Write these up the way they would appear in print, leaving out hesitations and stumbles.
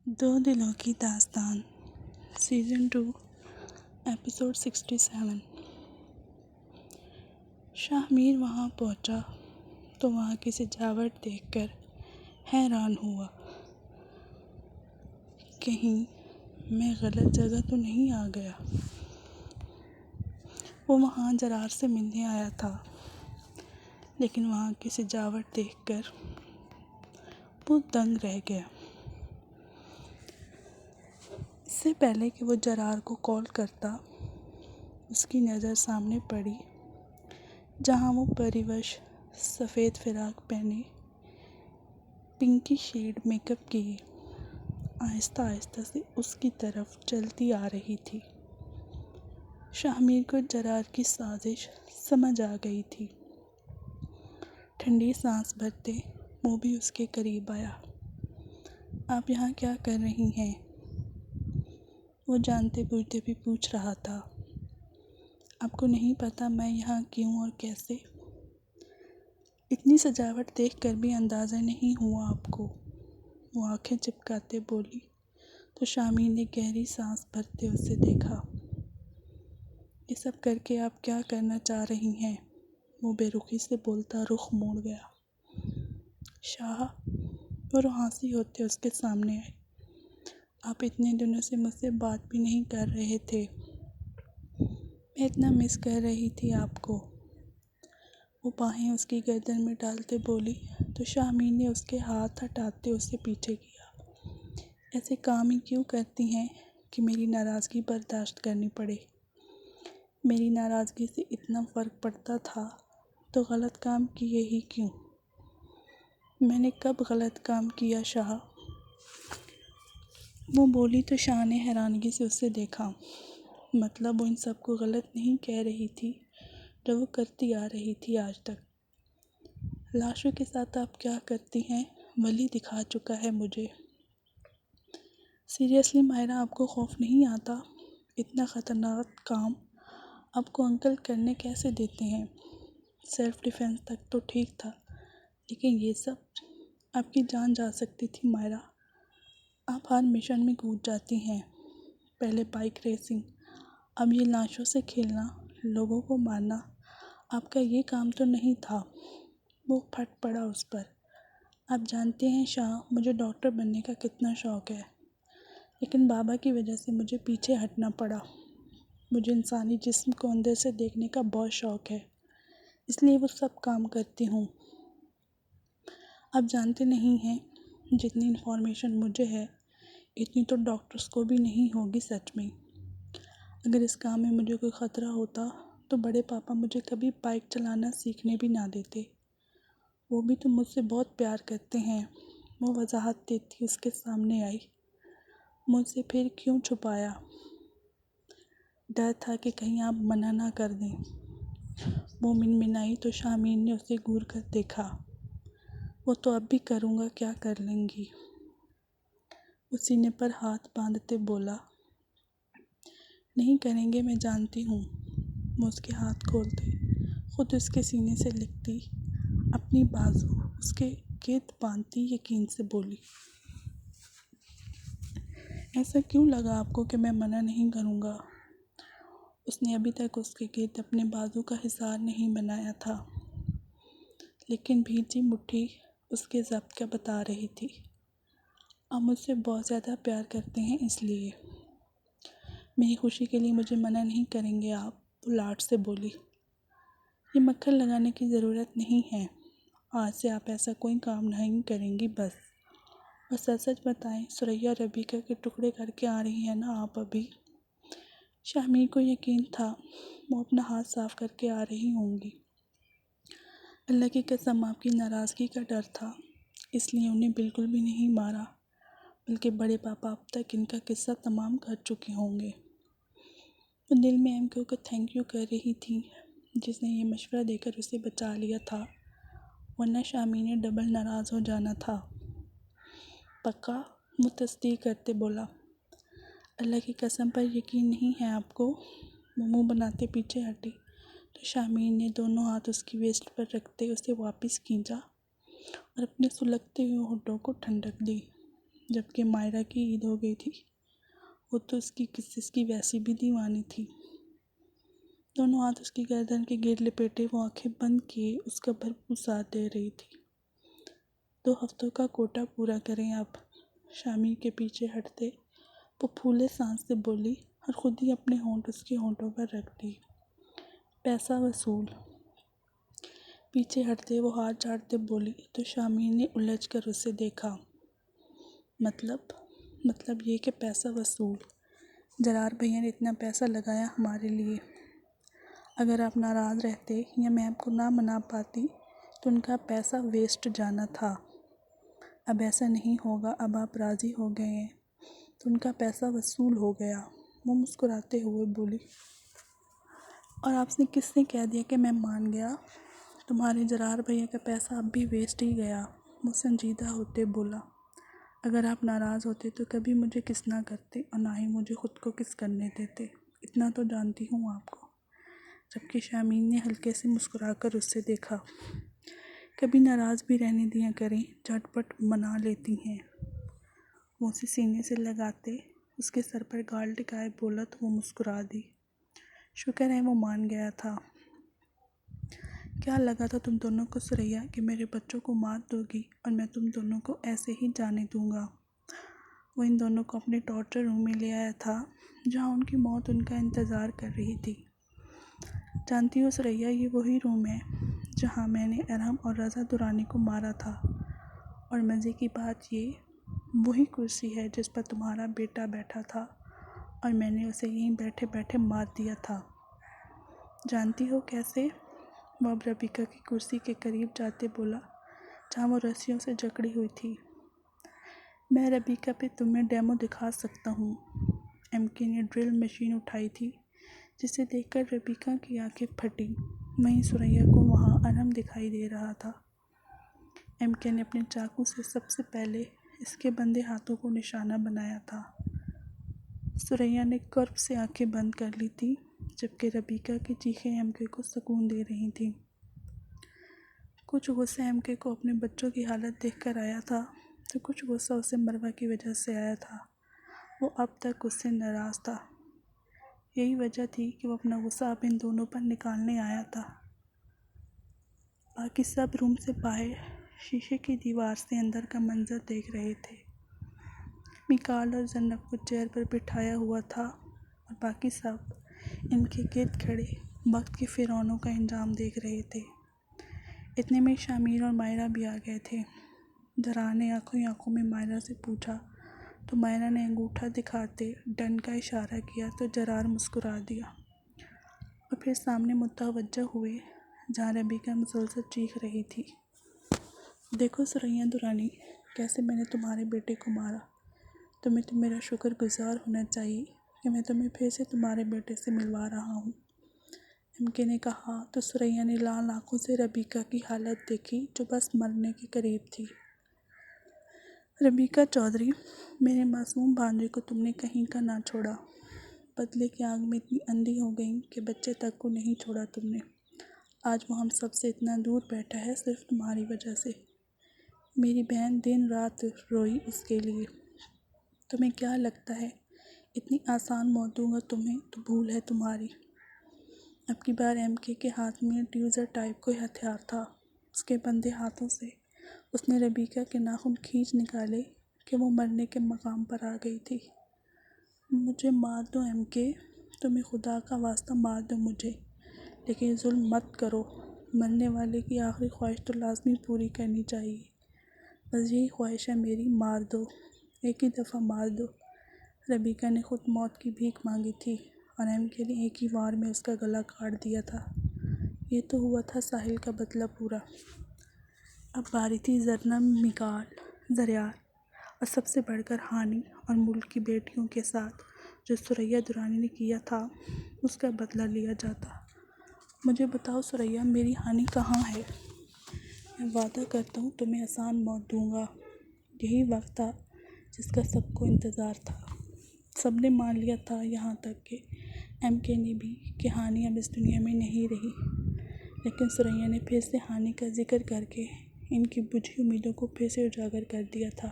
दो दिलों की दास्तान सीज़न 2 एपिसोड 67। शाहमीर वहाँ पहुँचा तो वहाँ की सजावट देखकर हैरान हुआ। कहीं मैं गलत जगह तो नहीं आ गया। वो वहाँ जरार से मिलने आया था, लेकिन वहाँ की सजावट देखकर वो दंग रह गया। इससे पहले कि वो जरार को कॉल करता, उसकी नज़र सामने पड़ी जहाँ वो परिवश सफ़ेद फ़िराक पहने, पिंकी शेड मेकअप किए आहिस्ता आहिस्ता से उसकी तरफ चलती आ रही थी। शाहमीर को जरार की साजिश समझ आ गई थी। ठंडी सांस भरते वो भी उसके करीब आया। आप यहाँ क्या कर रही हैं? वो जानते बूझते भी पूछ रहा था। आपको नहीं पता मैं यहाँ क्यों और कैसे? इतनी सजावट देखकर भी अंदाज़ा नहीं हुआ आपको? वो आंखें चिपकाते बोली तो शाहमीर ने गहरी सांस भरते उसे देखा। ये सब करके आप क्या करना चाह रही हैं? वो बेरुखी से बोलता रुख मोड़ गया। शाह, वो रुहासी होते उसके सामने आई। आप इतने दिनों से मुझसे बात भी नहीं कर रहे थे। मैं इतना मिस कर रही थी आपको। वो बाहें उसकी गर्दन में डालते बोली तो शाहमीर ने उसके हाथ हटाते उसे पीछे किया। ऐसे काम ही क्यों करती हैं कि मेरी नाराज़गी बर्दाश्त करनी पड़े? मेरी नाराज़गी से इतना फ़र्क पड़ता था तो गलत काम किए ही क्यों? मैंने कब गलत काम किया शाह? वो बोली तो शाह ने हैरानगी से उसे देखा। मतलब वो इन सबको गलत नहीं कह रही थी जो वो करती आ रही थी आज तक। लाशों के साथ आप क्या करती हैं वली दिखा चुका है मुझे। सीरियसली मायरा, आपको खौफ नहीं आता? इतना ख़तरनाक काम आपको अंकल करने कैसे देते हैं? सेल्फ़ डिफेंस तक तो ठीक था, लेकिन ये सब, आपकी जान जा सकती थी मायरा। आप हर मिशन में कूद जाती हैं। पहले बाइक रेसिंग, अब ये लाशों से खेलना, लोगों को मारना। आपका ये काम तो नहीं था। वो फट पड़ा उस पर। आप जानते हैं शाह, मुझे डॉक्टर बनने का कितना शौक़ है, लेकिन बाबा की वजह से मुझे पीछे हटना पड़ा। मुझे इंसानी जिस्म को अंदर से देखने का बहुत शौक़ है, इसलिए वो सब काम करती हूँ। आप जानते नहीं हैं, जितनी इन्फॉर्मेशन मुझे है इतनी तो डॉक्टर्स को भी नहीं होगी सच में। अगर इस काम में मुझे कोई ख़तरा होता तो बड़े पापा मुझे कभी बाइक चलाना सीखने भी ना देते। वो भी तो मुझसे बहुत प्यार करते हैं। वो वजाहत देती उसके सामने आई। मुझसे फिर क्यों छुपाया? डर था कि कहीं आप मना ना कर दें। वो मिनमिनाई तो शाहमीर ने उसे घूर कर देखा। वो तो अब भी करूँगा, क्या कर लेंगी? वो सीने पर हाथ बांधते बोला, नहीं करेंगे, मैं जानती हूँ। वो उसके हाथ खोलते खुद उसके सीने से लिखती, अपनी बाजू उसके गिर्द बांधती यकीन से बोली, ऐसा क्यों लगा आपको कि मैं मना नहीं करूँगा? उसने अभी तक उसके गिर्द अपने बाजू का हिसार नहीं बनाया था, लेकिन भीजी मुट्ठी उसके ज़ब्त का बता रही थी। आप मुझसे बहुत ज़्यादा प्यार करते हैं, इसलिए मेरी खुशी के लिए मुझे मना नहीं करेंगे आप? वो लाड से बोली। ये मक्खन लगाने की ज़रूरत नहीं है। आज से आप ऐसा कोई काम नहीं करेंगी बस। और सच सच बताएं, सुरैया रबीका के टुकड़े करके आ रही है ना आप अभी? शाहमीर को यकीन था वो अपना हाथ साफ करके आ रही होंगी। अल्लाह की कसम, आपकी नाराज़गी का डर था, इसलिए उन्हें बिल्कुल भी नहीं मारा, बल्कि बड़े पापा अब तक इनका किस्सा तमाम कर चुके होंगे। वो दिल में एमके को थैंक यू कर रही थी जिसने ये मशवरा देकर उसे बचा लिया था, वरना शाहमीर ने डबल नाराज़ हो जाना था। पक्का? वो तस्दीक करते बोला। अल्लाह की कसम पर यकीन नहीं है आपको? वो मुँह बनाते पीछे हटी तो शाहमीर ने दोनों हाथ उसकी वेस्ट पर रखते उसे वापस खींचा और अपने सुलगते हुए होठों को ठंडक दी। जबकि मायरा की ईद हो गई थी। वो तो उसकी किस्सिस की वैसी भी दीवानी थी। दोनों हाथ उसकी गर्दन के गिर लिपेटे वो आंखें बंद किए उसका भरपूर साथ दे रही थी। 2 हफ्तों का कोटा पूरा करें आप। शामिर के पीछे हटते वो फूले सांस से बोली और खुद ही अपने होंठ उसके होंठों पर रख दिए। पैसा वसूल। पीछे हटते वो हाथ झाड़ते बोली तो शामिर ने उलझ कर उसे देखा। मतलब ये कि पैसा वसूल। जरार भैया ने इतना पैसा लगाया हमारे लिए। अगर आप नाराज़ रहते या मैं आपको ना मना पाती तो उनका पैसा वेस्ट जाना था। अब ऐसा नहीं होगा, अब आप राज़ी हो गए हैं तो उनका पैसा वसूल हो गया। वो मुस्कुराते हुए बोली, और आपसे किसने कह दिया कि मैं मान गया? तुम्हारे जरार भैया का पैसा अब भी वेस्ट ही गया। वो संजीदा होते बोला, अगर आप नाराज़ होते तो कभी मुझे किस ना करते और ना ही मुझे खुद को किस करने देते। इतना तो जानती हूँ आपको। जबकि शामीन ने हल्के से मुस्कुराकर उससे देखा। कभी नाराज़ भी रहने दिया करें, झटपट मना लेती हैं। वो उसे सीने से लगाते उसके सर पर गाल टिकाए बोला तो वो मुस्कुरा दी। शुक्र है वो मान गया था। क्या लगा था तुम दोनों को सुरैया कि मेरे बच्चों को मार दोगी और मैं तुम दोनों को ऐसे ही जाने दूंगा। वो इन दोनों को अपने टॉर्चर रूम में ले आया था जहाँ उनकी मौत उनका इंतज़ार कर रही थी। जानती हो सुरैया, ये वही रूम है जहाँ मैंने अरहम और रज़ा दुरानी को मारा था। और मज़े की बात ये वही कुर्सी है जिस पर तुम्हारा बेटा बैठा था और मैंने उसे यहीं बैठे बैठे मार दिया था। जानती हो कैसे? वो अब रबीका की कुर्सी के करीब जाते बोला जहाँ वो रस्सियों से जकड़ी हुई थी। मैं रबीका पे तुम्हें डेमो दिखा सकता हूँ। एमके ने ड्रिल मशीन उठाई थी जिसे देखकर रबीका की आंखें फटी। वहीं सुरैया को वहाँ अरहम दिखाई दे रहा था। एमके ने अपने चाकू से सबसे पहले इसके बंधे हाथों को निशाना बनाया था। सुरैया ने कर्ब से आंखें बंद कर ली थी जबकि रबीका की चीखें एमके को सुकून दे रही थीं। कुछ गुस्सा एमके को अपने बच्चों की हालत देखकर आया था तो कुछ गुस्सा उसे मरवा की वजह से आया था। वो अब तक उससे नाराज़ था। यही वजह थी कि वो अपना गुस्सा अब इन दोनों पर निकालने आया था। बाकी सब रूम से बाहर शीशे की दीवार से अंदर का मंजर देख रहे थे। मिकाल और जन्नब को चेयर पर बिठाया हुआ था और बाकी सब इनके गिर्द खड़े वक्त के फिरौनों का इंजाम देख रहे थे। इतने में शामिर और मायरा भी आ गए थे। जरार ने आंखों ही आंखों में मायरा से पूछा तो मायरा ने अंगूठा दिखाते डन का इशारा किया तो जरार मुस्कुरा दिया और फिर सामने मुतवज्जह हुए जहाँ रबीका मुसलसल चीख रही थी। देखो सुरैया दुरानी, कैसे मैंने तुम्हारे बेटे को मारा। तुम्हें तो मेरा शुक्रगुजार होना चाहिए कि मैं तुम्हें फिर से तुम्हारे बेटे से मिलवा रहा हूँ। एमके ने कहा तो सुरैया ने लाल आंखों से रबीका की हालत देखी जो बस मरने के करीब थी। रबीका चौधरी, मेरे मासूम भांजे को तुमने कहीं का ना छोड़ा। बदले की आग में इतनी अंधी हो गई कि बच्चे तक को नहीं छोड़ा तुमने। आज वो हम सब से इतना दूर बैठा है सिर्फ तुम्हारी वजह से। मेरी बहन दिन रात रोई उसके लिए। तुम्हें क्या लगता है इतनी आसान मौत दूंगा तुम्हें तो भूल है तुम्हारी। अब की बार एमके के हाथ में ट्यूज़र टाइप कोई हथियार था। उसके बंधे हाथों से उसने रबीका के नाखून खींच निकाले कि वो मरने के मकाम पर आ गई थी। मुझे मार दो एमके, तुम्हें खुदा का वास्ता मार दो मुझे, लेकिन जुल्म मत करो। मरने वाले की आखिरी ख्वाहिश तो लाजमी पूरी करनी चाहिए। बस यही ख्वाहिश है मेरी, मार दो, एक ही दफ़ा मार दो। रबीका ने खुद मौत की भीख मांगी थी और एमके ने एक ही वार में उसका गला काट दिया था। ये तो हुआ था साहिल का बदला पूरा। अब बारी थी जरना, मिकाल, जरियार और सबसे बढ़कर हानि और मुल्क की बेटियों के साथ जो सुरैया दुरानी ने किया था उसका बदला लिया जाता। मुझे बताओ सुरैया, मेरी हानि कहाँ है? मैं वादा करता हूँ तुम्हें आसान मौत दूंगा। यही वक्त था जिसका सबको इंतज़ार था। सबने मान लिया था, यहाँ तक कि एमके ने भी, कि हानि अब इस दुनिया में नहीं रही। लेकिन सुरैया ने फिर से हानि का जिक्र करके इनकी बुझी उम्मीदों को फिर से उजागर कर दिया था।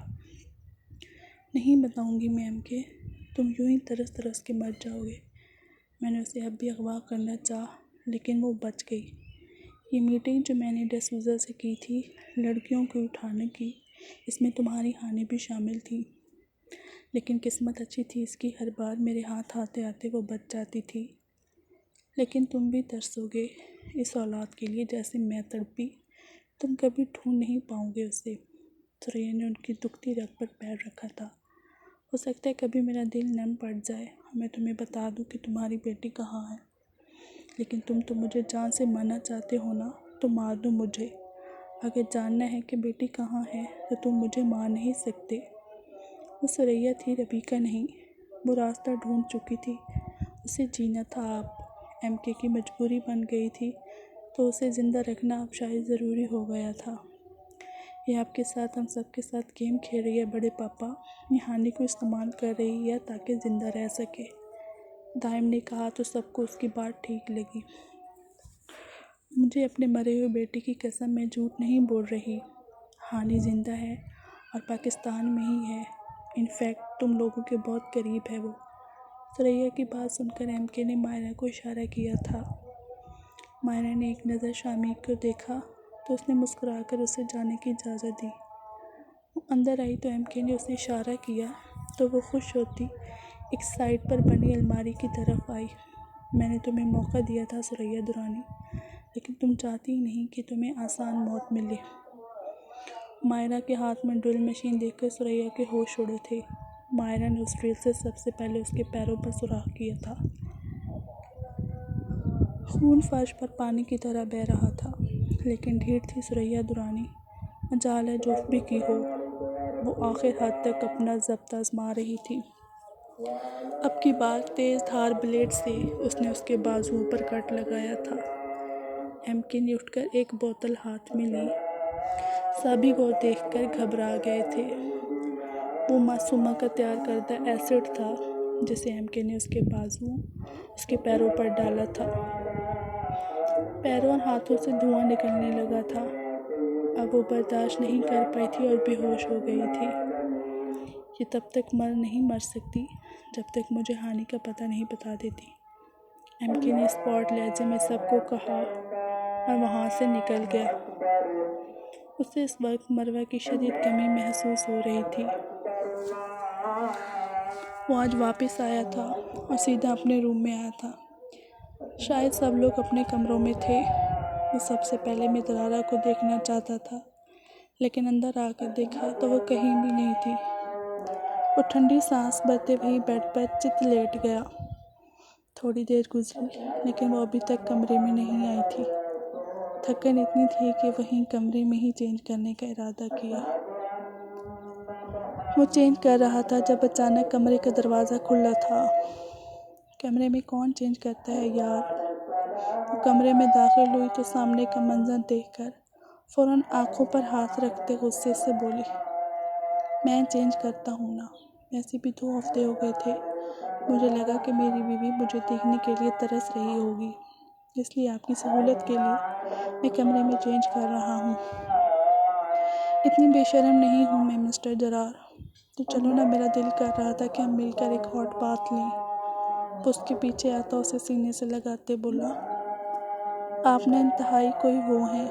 नहीं बताऊंगी मैम के, तुम यूं ही तरस तरस के मर जाओगे। मैंने उसे अब भी अगवा करना चाहा, लेकिन वो बच गई। ये मीटिंग जो मैंने डिसूज़ा से की थी लड़कियों को उठाने की, इसमें तुम्हारी हानि भी शामिल थी। लेकिन किस्मत अच्छी थी इसकी, हर बार मेरे हाथ आते आते वो बच जाती थी। लेकिन तुम भी तरसोगे इस औलाद के लिए जैसे मैं तड़पी। तुम कभी ढूंढ नहीं पाओगे उसे। सुरैया ने उनकी दुखती रग पर पैर रखा था। हो सकता है कभी मेरा दिल नम पड़ जाए और मैं तुम्हें बता दूं कि तुम्हारी बेटी कहाँ है। लेकिन तुम तो मुझे जान से मारना चाहते हो ना, तो मार दो मुझे। अगर जानना है कि बेटी कहाँ है तो तुम मुझे मार नहीं सकते। वो सुरैया थी, रबीका नहीं। वो रास्ता ढूंढ चुकी थी। उसे जीना था आप एमके की मजबूरी बन गई थी, तो उसे ज़िंदा रखना अब शायद ज़रूरी हो गया था। ये आपके साथ हम सबके साथ गेम खेल रही है बड़े पापा। ये हानि को इस्तेमाल कर रही है ताकि ज़िंदा रह सके। दाइम ने कहा तो सबको उसकी बात ठीक लगी। मुझे अपने मरे हुए बेटे की कसम मैं झूठ नहीं बोल रही। हानि ज़िंदा है और पाकिस्तान में ही है। इनफैक्ट तुम लोगों के बहुत करीब है वो। सुरैया की बात सुनकर एमके ने मायरा को इशारा किया था। मायरा ने एक नज़र शामी को देखा तो उसने मुस्कुराकर उसे जाने की इजाज़त दी। वो अंदर आई तो एमके ने उसे इशारा किया तो वो खुश होती एक साइड पर बनी अलमारी की तरफ आई। मैंने तुम्हें मौका दिया था सुरैया दुरानी, लेकिन तुम चाहती ही नहीं कि तुम्हें आसान मौत मिले। मायरा के हाथ में ड्रिल मशीन देखकर सुरैया के होश उड़े थे। मायरा ने उस ड्रिल से सबसे पहले उसके पैरों पर सुराख किया था। खून फर्श पर पानी की तरह बह रहा था, लेकिन ढीठ थी सुरैया दुरानी। मजाल है जो भी की हो, वो आखिर हद तक अपना ज़ब्त आजमा रही थी। अब की बार तेज़ धार ब्लेड से उसने उसके बाजुओं पर कट लगाया था। एमके ने उठकर एक बोतल हाथ में ली। सभी को देखकर घबरा गए थे। वो मासूमा का तैयार करदा एसिड था जिसे एमके ने उसके बाजुओं, उसके पैरों पर डाला था। पैरों और हाथों से धुआं निकलने लगा था। अब वो बर्दाश्त नहीं कर पाई थी और बेहोश हो गई थी। ये तब तक नहीं मर सकती जब तक मुझे हानि का पता नहीं बता देती, एमके ने स्पॉट लहजे में सबको कहा और वहाँ से निकल गया। उसे इस वक्त मरवा की शदीद कमी महसूस हो रही थी। वो आज वापस आया था और सीधा अपने रूम में आया था। शायद सब लोग अपने कमरों में थे। वो सबसे पहले मितरारा को देखना चाहता था, लेकिन अंदर आकर देखा तो वो कहीं भी नहीं थी। वो ठंडी सांस भरते हुए बेड पर चित लेट गया। थोड़ी देर गुजरी, लेकिन वो अभी तक कमरे में नहीं आई थी। थकन इतनी थी कि वहीं कमरे में ही चेंज करने का इरादा किया। वो चेंज कर रहा था जब अचानक कमरे का दरवाज़ा खुला था। कमरे में कौन चेंज करता है यार। वो कमरे में दाखिल हुई तो सामने का मंजर देखकर फ़ौरन आंखों पर हाथ रखते गुस्से से बोली, मैं चेंज करता हूँ ना, वैसे भी 2 हफ्ते हो गए थे। मुझे लगा कि मेरी बीवी मुझे देखने के लिए तरस रही होगी, इसलिए आपकी सहूलत के लिए मैं कमरे में चेंज कर रहा हूँ। इतनी बेशर्म नहीं हूँ मैं मिस्टर जरार। तो चलो ना, मेरा दिल कर रहा था कि हम मिलकर एक हॉट बात लें। तो उसके पीछे आता उसे सीने से लगाते बोला, आपने इंतहाई कोई वो हैं।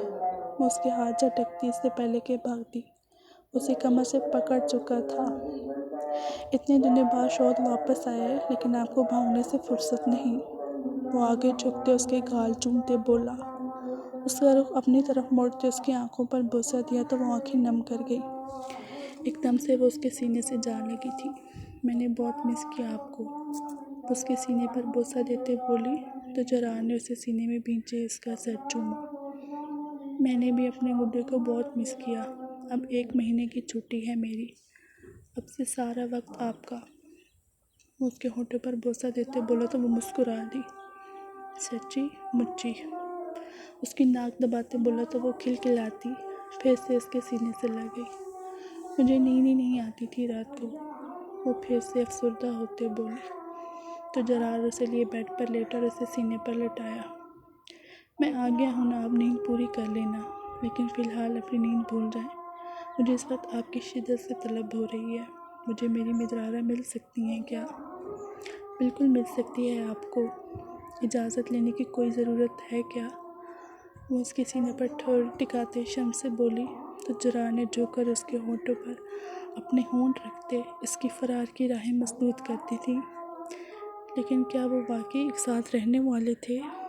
वो उसके हाथ झटकती इससे पहले कि भागती उसे कमर से पकड़ चुका था। इतने दिनों बाद शौद वापस आया है, लेकिन आपको भागने से फुर्सत नहीं। वो आगे झुकते उसके गाल चूमते बोला। उसका रुख अपनी तरफ मोड़ते उसकी आंखों पर बोसा दिया तो वो आंखें नम कर गई। एकदम से वो उसके सीने से जा लगी थी। मैंने बहुत मिस किया आपको, उसके सीने पर बोसा देते बोली तो जरार ने उसे सीने में भींचे उसका सर चूमा। मैंने भी अपने गुड्डे को बहुत मिस किया। अब 1 महीने की छुट्टी है मेरी, अब से सारा वक्त आपका। वो उसके होठों पर बोसा देते बोला तो वो मुस्कुरा दी। सच्ची मुच्ची। उसकी नाक दबाते बोला तो वो खिलखिलाती फिर से उसके सीने से लग गई। मुझे नींद ही नहीं आती थी रात को, वो फिर से अफसरदा होते बोली तो जरार उसे लिए बेड पर लेटा और उसे सीने पर लटाया। मैं आ गया हूँ ना, अब नींद पूरी कर लेना, लेकिन फ़िलहाल अपनी नींद भूल जाएं। मुझे इस वक्त आपकी शिद्दत से तलब हो रही है। मुझे मेरी मित्रारा मिल सकती हैं क्या? बिल्कुल मिल सकती है आपको। इजाज़त लेने की कोई ज़रूरत है क्या? वो उसके सीने पर ठोर टिकाते शर्म से बोली तो जरार ने झुककर उसके होंठों पर अपने होंठ रखते इसकी फ़रार की राहें मसदूद करती थी। लेकिन क्या वो वाकई एक साथ रहने वाले थे?